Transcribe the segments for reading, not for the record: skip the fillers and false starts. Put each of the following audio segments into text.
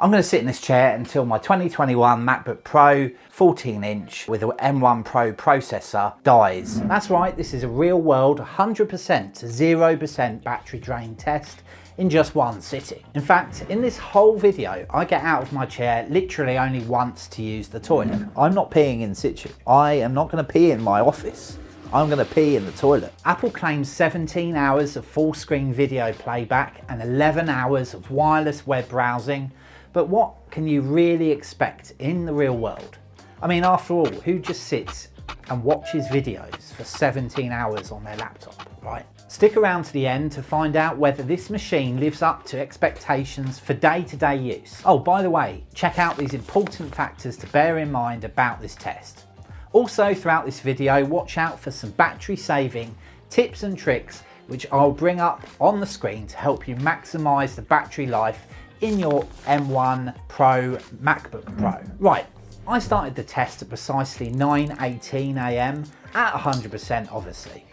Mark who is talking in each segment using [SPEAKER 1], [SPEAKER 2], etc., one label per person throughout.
[SPEAKER 1] I'm going to sit in this chair until my 2021 MacBook Pro 14-inch with an M1 Pro processor dies. That's right, this is a real world 100% to 0% battery drain test in just one sitting. In fact, in this whole video, I get out of my chair literally only once to use the toilet. I'm not peeing in situ. I am not going to pee in my office. I'm going to pee in the toilet. Apple claims 17 hours of full screen video playback and 11 hours of wireless web browsing. But what can you really expect in the real world? I mean, after all, who just sits and watches videos for 17 hours on their laptop, right? Stick around to the end to find out whether this machine lives up to expectations for day-to-day use. Oh, by the way, check out these important factors to bear in mind about this test. Also, throughout this video, watch out for some battery saving tips and tricks which I'll bring up on the screen to help you maximize the battery life in your M1 Pro MacBook Pro. Right, I started the test at precisely 9:18 AM at 100% obviously.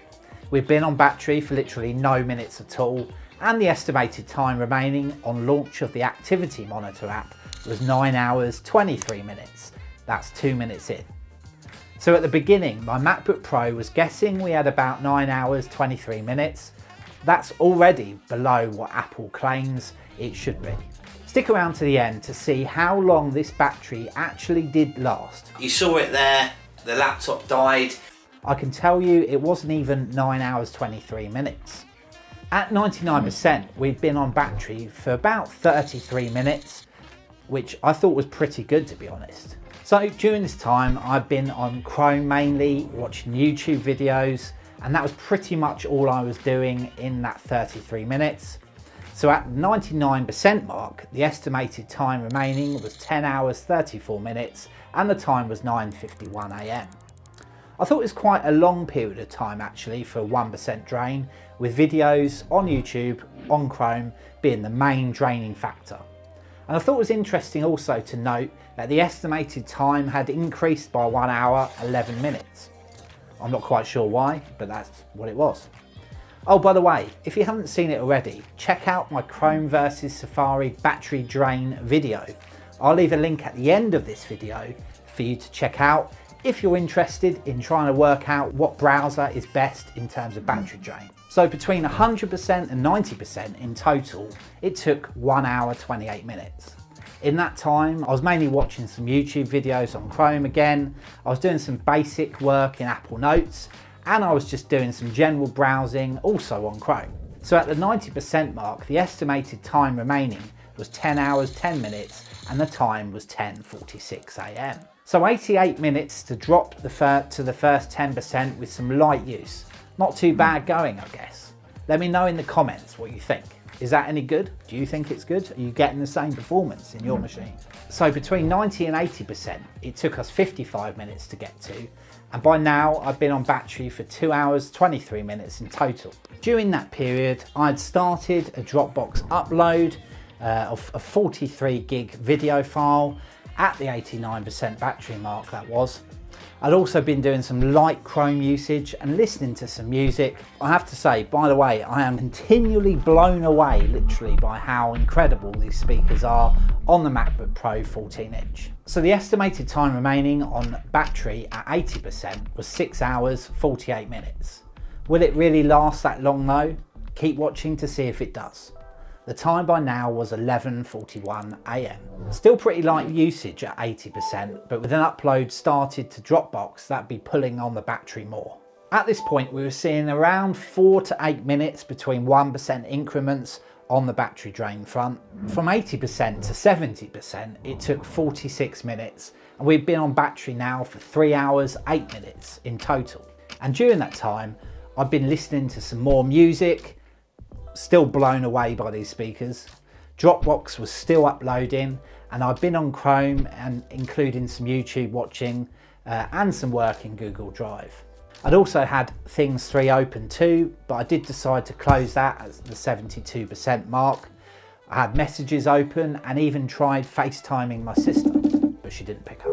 [SPEAKER 1] We've been on battery for literally no minutes at all, and the estimated time remaining on launch of the Activity Monitor app was 9 hours 23 minutes. That's 2 minutes in. So at the beginning, my MacBook Pro was guessing we had about 9 hours 23 minutes. That's already below what Apple claims it should be. Stick around to the end to see how long this battery actually did last. You saw it there, the laptop died. I can tell you it wasn't even 9 hours 23 minutes. At 99%, we'd been on battery for about 33 minutes, which I thought was pretty good, to be honest. So during this time, I've been on Chrome mainly, watching YouTube videos, and that was pretty much all I was doing in that 33 minutes. So at the 99% mark, the estimated time remaining was 10 hours 34 minutes and the time was 9:51 AM. I thought it was quite a long period of time actually for a 1% drain, with videos on YouTube, on Chrome being the main draining factor. And I thought it was interesting also to note that the estimated time had increased by 1 hour 11 minutes. I'm not quite sure why, but that's what it was. Oh, by the way, if you haven't seen it already, check out my Chrome versus Safari battery drain video. I'll leave a link at the end of this video for you to check out if you're interested in trying to work out what browser is best in terms of battery drain. So between 100% and 90% in total, it took 1 hour 28 minutes. In that time, I was mainly watching some YouTube videos on Chrome again. I was doing some basic work in Apple Notes, and I was just doing some general browsing also on Chrome. So at the 90% mark, the estimated time remaining was 10 hours 10 minutes and the time was 10:46 AM. So 88 minutes to drop to the first 10% with some light use. Not too bad going, I guess. Let me know in the comments what you think. Is that any good? Do you think it's good? Are you getting the same performance in your machine? So between 90 and 80%, it took us 55 minutes to get to. And by now I've been on battery for 2 hours 23 minutes in total. During that period, I'd started a Dropbox upload of a 43 gig video file at the 89% battery mark that was. I'd also been doing some light Chrome usage and listening to some music. I have to say, by the way, I am continually blown away literally by how incredible these speakers are on the MacBook Pro 14-inch. So the estimated time remaining on battery at 80% was 6 hours 48 minutes. Will it really last that long though? Keep watching to see if it does. The time by now was 11:41 AM. Still pretty light usage at 80%, but with an upload started to Dropbox, that'd be pulling on the battery more. At this point, we were seeing around 4 to 8 minutes between 1% increments on the battery drain front. From 80% to 70%, it took 46 minutes, and we've been on battery now for 3 hours 8 minutes in total. And during that time, I've been listening to some more music, still blown away by these speakers. Dropbox was still uploading, and I've been on Chrome and including some YouTube watching and some work in Google Drive. I'd also had Things 3 open too, but I did decide to close that at the 72% mark. I had Messages open and even tried FaceTiming my sister, but she didn't pick up.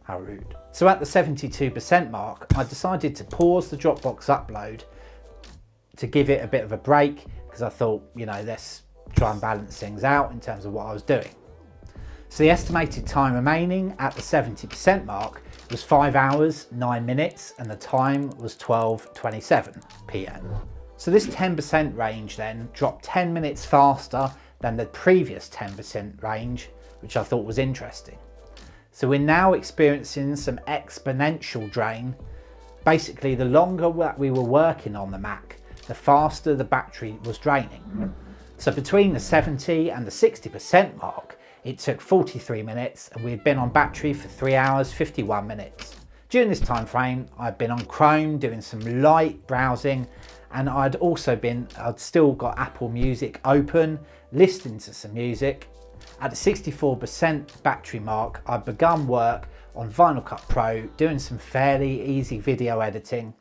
[SPEAKER 1] How rude. So at the 72% mark, I decided to pause the Dropbox upload to give it a bit of a break, because I thought, you know, let's try and balance things out in terms of what I was doing. So the estimated time remaining at the 70% mark was 5 hours, 9 minutes, and the time was 12:27 p.m. So this 10% range then dropped 10 minutes faster than the previous 10% range, which I thought was interesting. So we're now experiencing some exponential drain. Basically, the longer that we were working on the Mac, the faster the battery was draining. So between the 70 and the 60% mark, it took 43 minutes and we had been on battery for 3 hours, 51 minutes. During this time frame, I'd been on Chrome doing some light browsing, and I'd still got Apple Music open, listening to some music. At the 64% battery mark, I'd begun work on Final Cut Pro, doing some fairly easy video editing.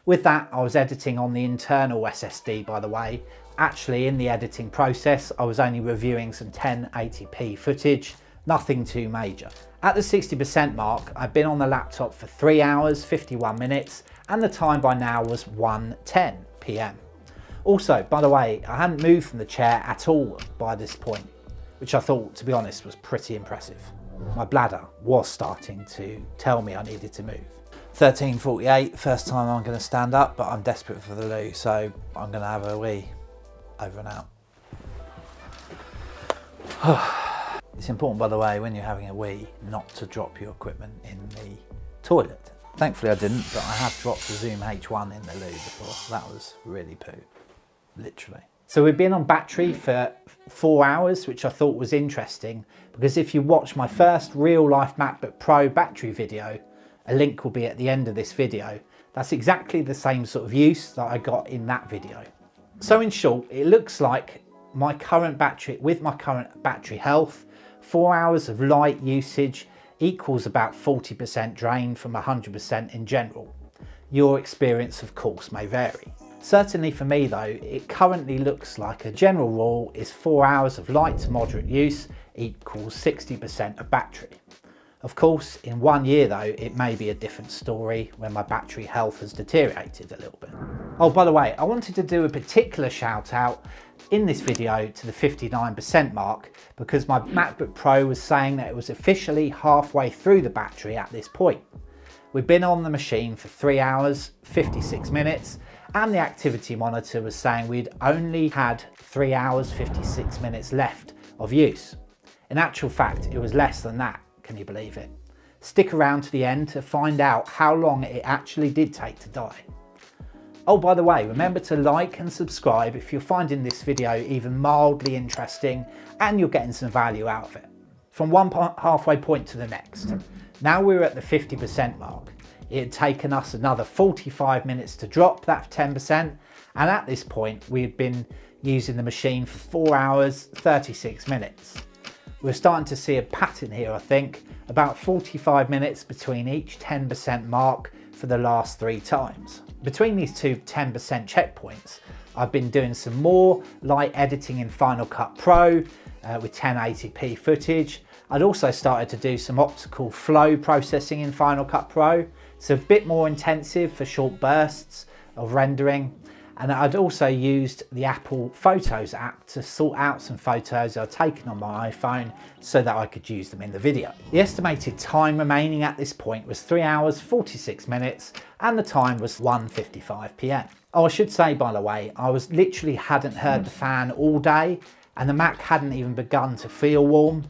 [SPEAKER 1] With that, I was editing on the internal SSD, by the way. Actually, in the editing process, I was only reviewing some 1080p footage, nothing too major. At the 60% mark, I'd been on the laptop for 3 hours, 51 minutes, and the time by now was 1:10 p.m. Also, by the way, I hadn't moved from the chair at all by this point, which I thought, to be honest, was pretty impressive. My bladder was starting to tell me I needed to move. 13:48, first time I'm going to stand up, but I'm desperate for the loo, so I'm going to have a wee. Over and out. It's important, by the way, when you're having a wee, not to drop your equipment in the toilet. Thankfully I didn't, but I have dropped the Zoom H1 in the loo before. That was really poo, literally. So we've been on battery for 4 hours, which I thought was interesting, because if you watch my first real life MacBook Pro battery video, a link will be at the end of this video. That's exactly the same sort of use that I got in that video. So in short, it looks like with my current battery health, 4 hours of light usage equals about 40% drain from 100% in general. Your experience, of course, may vary. Certainly for me though, it currently looks like a general rule is 4 hours of light to moderate use equals 60% of battery. Of course, in 1 year though, it may be a different story when my battery health has deteriorated a little bit. Oh, by the way, I wanted to do a particular shout out in this video to the 59% mark, because my MacBook Pro was saying that it was officially halfway through the battery at this point. We've been on the machine for 3 hours, 56 minutes, and the activity monitor was saying we'd only had 3 hours, 56 minutes left of use. In actual fact, it was less than that. Can you believe it? Stick around to the end to find out how long it actually did take to die. Oh, by the way, remember to like and subscribe if you're finding this video even mildly interesting and you're getting some value out of it. From one halfway point to the next. Now we're at the 50% mark. It had taken us another 45 minutes to drop that 10%, and at this point we had been using the machine for 4 hours, 36 minutes. We're starting to see a pattern here, I think, about 45 minutes between each 10% mark for the last 3 times. Between these two 10% checkpoints, I've been doing some more light editing in Final Cut Pro with 1080p footage. I'd also started to do some optical flow processing in Final Cut Pro, so a bit more intensive for short bursts of rendering. And I'd also used the Apple Photos app to sort out some photos I'd taken on my iPhone so that I could use them in the video. The estimated time remaining at this point was 3 hours, 46 minutes, and the time was 1:55 p.m. Oh, I should say, by the way, I literally hadn't heard the fan all day, and the Mac hadn't even begun to feel warm.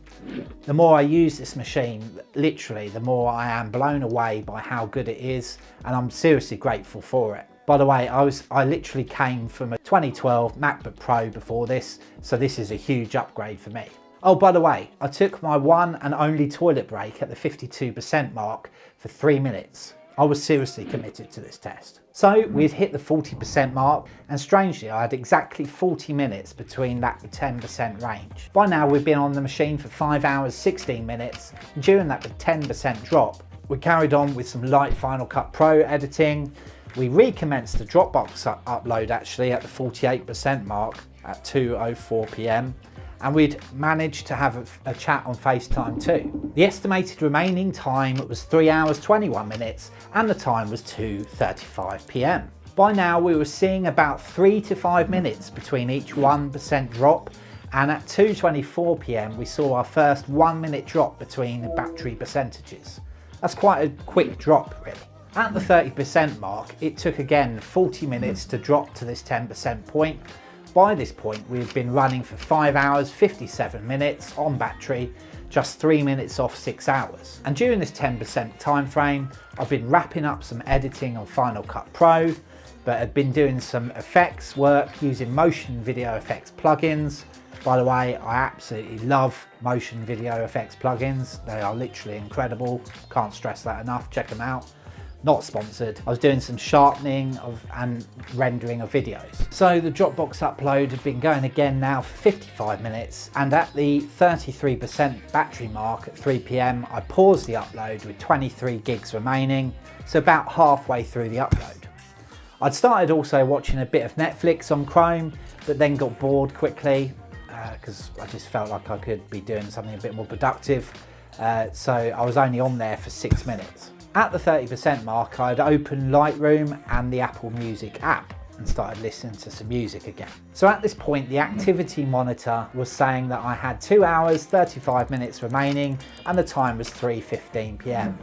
[SPEAKER 1] The more I use this machine, literally, the more I am blown away by how good it is, and I'm seriously grateful for it. By the way, I literally came from a 2012 MacBook Pro before this, so this is a huge upgrade for me. Oh, by the way, I took my one and only toilet break at the 52% mark for 3 minutes. I was seriously committed to this test. So we'd hit the 40% mark, and strangely I had exactly 40 minutes between that 10% range. By now we've been on the machine for 5 hours 16 minutes, and during that 10% drop we carried on with some light Final Cut Pro editing. We recommenced the Dropbox upload actually at the 48% mark at 2:04 p.m. and we'd managed to have a chat on FaceTime too. The estimated remaining time was 3 hours 21 minutes and the time was 2:35 p.m. By now we were seeing about 3 to 5 minutes between each 1% drop, And at 2:24 p.m. we saw our first 1 minute drop between battery percentages. That's quite a quick drop really. At the 30% mark, it took again 40 minutes to drop to this 10% point. By this point, we've been running for 5 hours, 57 minutes on battery, just 3 minutes off 6 hours. And during this 10% time frame, I've been wrapping up some editing on Final Cut Pro, but I've been doing some effects work using motion video effects plugins. By the way, I absolutely love motion video effects plugins. They are literally incredible. Can't stress that enough. Check them out. Not sponsored. I was doing some sharpening and rendering of videos. So the Dropbox upload had been going again now for 55 minutes, and at the 33% battery mark at 3 p.m, I paused the upload with 23 gigs remaining, so about halfway through the upload. I'd started also watching a bit of Netflix on Chrome, but then got bored quickly because I just felt like I could be doing something a bit more productive. So I was only on there for 6 minutes. At the 30% mark, I'd opened Lightroom and the Apple Music app and started listening to some music again. So at this point, the activity monitor was saying that I had 2 hours, 35 minutes remaining, and the time was 3:15 p.m.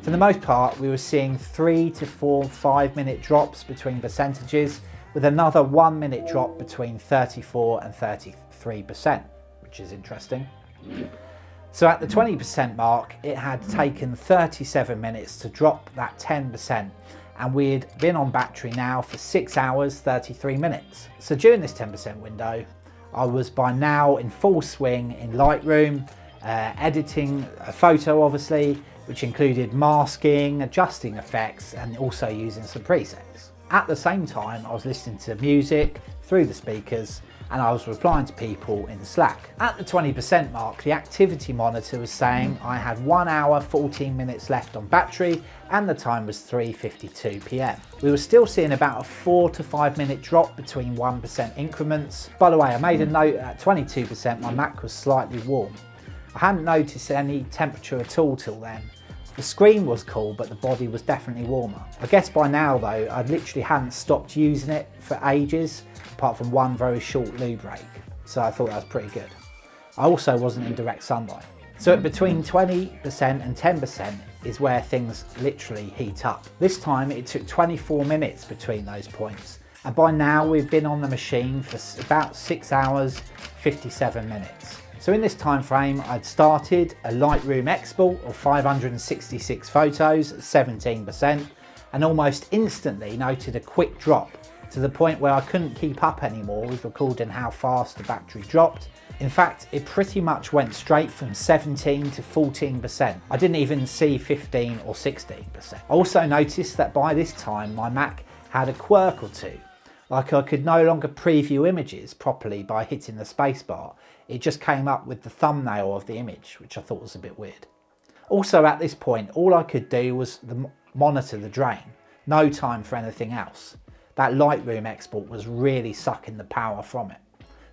[SPEAKER 1] For the most part, we were seeing 3 to 4, 5 minute drops between percentages, with another 1 minute drop between 34 and 33%, which is interesting. So at the 20% mark, it had taken 37 minutes to drop that 10%, and we'd been on battery now for 6 hours, 33 minutes. So during this 10% window, I was by now in full swing in Lightroom, editing a photo obviously, which included masking, adjusting effects, and also using some presets. At the same time, I was listening to music through the speakers, and I was replying to people in Slack. At the 20% mark, the activity monitor was saying I had 1 hour, 14 minutes left on battery, and the time was 3:52 p.m. We were still seeing about a 4 to 5 minute drop between 1% increments. By the way, I made a note at 22%, my Mac was slightly warm. I hadn't noticed any temperature at all till then. The screen was cool, but the body was definitely warmer. I guess by now though, I literally hadn't stopped using it for ages, apart from one very short loo break. So I thought that was pretty good. I also wasn't in direct sunlight. So at between 20% and 10% is where things literally heat up. This time it took 24 minutes between those points. And by now we've been on the machine for about 6 hours, 57 minutes. So in this time frame, I'd started a Lightroom export of 566 photos at 17%, and almost instantly noted a quick drop to the point where I couldn't keep up anymore with recording how fast the battery dropped. In fact, it pretty much went straight from 17 to 14%. I didn't even see 15 or 16%. I also noticed that by this time, my Mac had a quirk or two. Like I could no longer preview images properly by hitting the spacebar. It just came up with the thumbnail of the image, which I thought was a bit weird. Also at this point, all I could do was monitor the drain. No time for anything else. That Lightroom export was really sucking the power from it,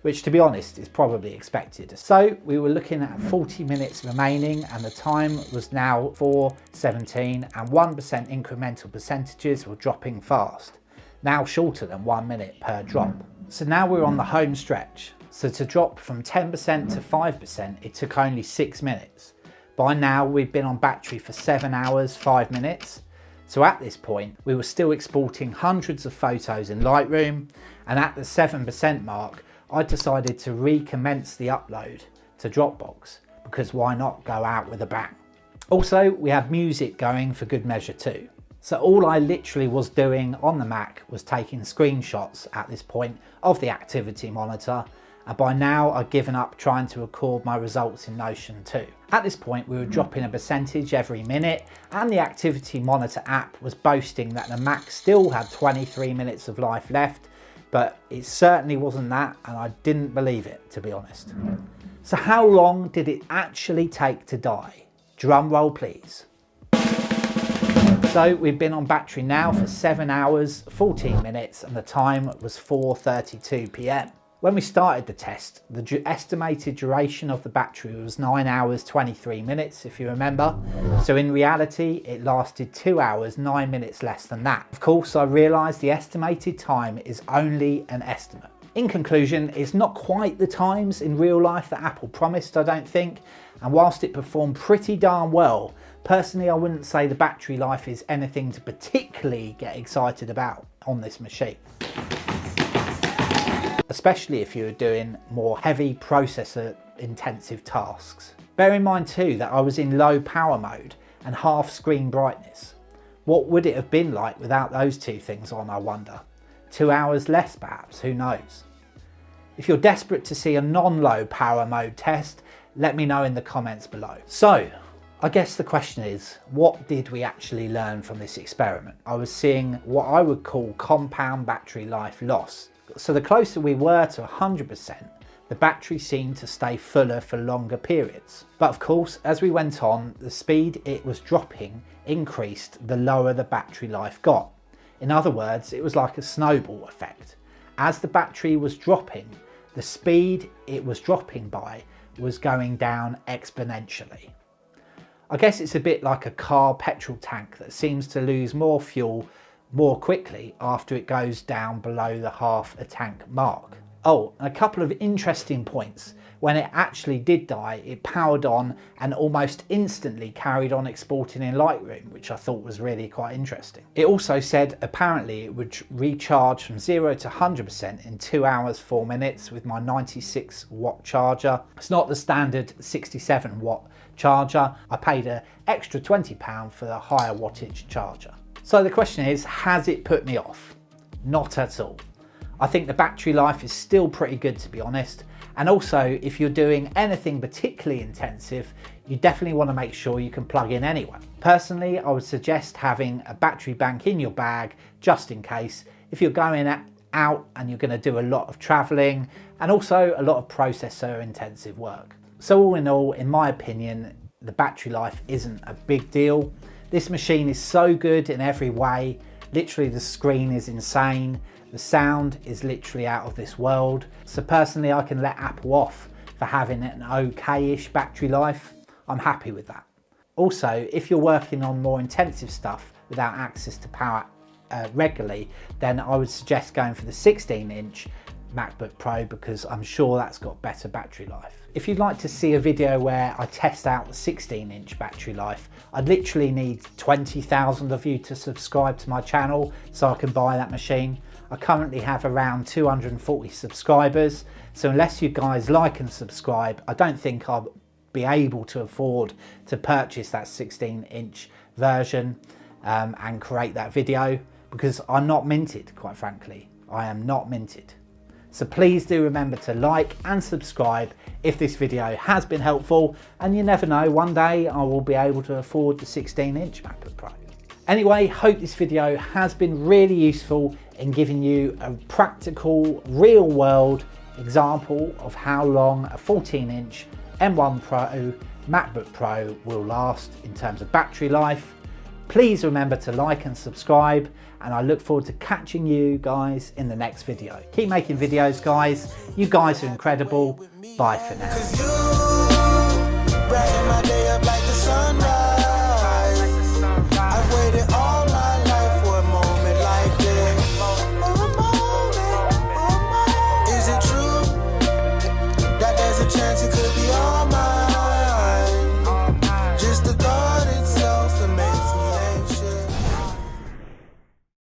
[SPEAKER 1] which to be honest is probably expected. So we were looking at 40 minutes remaining, and the time was now 4:17, and 1% incremental percentages were dropping fast, now shorter than 1 minute per drop. So now we're on the home stretch. So to drop from 10% to 5%, it took only 6 minutes. By now we've been on battery for 7 hours, 5 minutes. So at this point, we were still exporting hundreds of photos in Lightroom, and at the 7% mark, I decided to recommence the upload to Dropbox, because why not go out with a bang? Also, we have music going for good measure too. So all I literally was doing on the Mac was taking screenshots at this point of the activity monitor, and by now I'd given up trying to record my results in Notion too. At this point we were dropping a percentage every minute, and the activity monitor app was boasting that the Mac still had 23 minutes of life left, but it certainly wasn't that, and I didn't believe it, to be honest. So how long did it actually take to die? Drum roll please. So we've been on battery now for 7 hours, 14 minutes, and the time was 4:32 p.m. When we started the test, the estimated duration of the battery was 9 hours, 23 minutes, if you remember. So in reality, it lasted 2 hours, 9 minutes less than that. Of course, I realised the estimated time is only an estimate. In conclusion, it's not quite the times in real life that Apple promised, I don't think, and whilst it performed pretty darn well, personally I wouldn't say the battery life is anything to particularly get excited about on this machine. Especially if you're doing more heavy processor intensive tasks. Bear in mind too that I was in low power mode and half screen brightness. What would it have been like without those two things on, I wonder? 2 hours less perhaps, who knows? If you're desperate to see a non-low power mode test, let me know in the comments below. So, I guess the question is, what did we actually learn from this experiment? I was seeing what I would call compound battery life loss. So the closer we were to 100%, the battery seemed to stay fuller for longer periods. But of course, as we went on, the speed it was dropping increased the lower the battery life got. In other words, it was like a snowball effect. As the battery was dropping, the speed it was dropping by was going down exponentially. I guess it's a bit like a car petrol tank that seems to lose more fuel more quickly after it goes down below the half a tank mark. Oh, and a couple of interesting points. When it actually did die, it powered on and almost instantly carried on exporting in Lightroom, which I thought was really quite interesting. It also said apparently it would recharge from 0 to 100% in 2 hours 4 minutes with my 96 watt charger. It's not the standard 67 watt charger. I paid an extra £20 for the higher wattage charger. So the question is, has it put me off? Not at all. I think the battery life is still pretty good, to be honest. And also, if you're doing anything particularly intensive, you definitely want to make sure you can plug in anyway. Personally, I would suggest having a battery bank in your bag just in case if you're going out and you're going to do a lot of traveling and also a lot of processor intensive work. So all in all, in my opinion, the battery life isn't a big deal. This machine is so good in every way. Literally the screen is insane. The sound is literally out of this world. So personally, I can let Apple off for having an okay-ish battery life. I'm happy with that. Also, if you're working on more intensive stuff without access to power regularly, then I would suggest going for the 16-inch MacBook Pro because I'm sure that's got better battery life. If you'd like to see a video where I test out the 16-inch battery life, I'd literally need 20,000 of you to subscribe to my channel so I can buy that machine. I currently have around 240 subscribers, so unless you guys like and subscribe, I don't think I'll be able to afford to purchase that 16-inch version and create that video because I'm not minted, quite frankly. I am not minted. So please do remember to like and subscribe if this video has been helpful, and you never know, one day I will be able to afford the 16-inch MacBook Pro. Anyway, hope this video has been really useful in giving you a practical, real-world example of how long a 14-inch M1 Pro MacBook Pro will last in terms of battery life. Please remember to like and subscribe, and I look forward to catching you guys in the next video. Keep making videos, guys. You guys are incredible. Bye for now.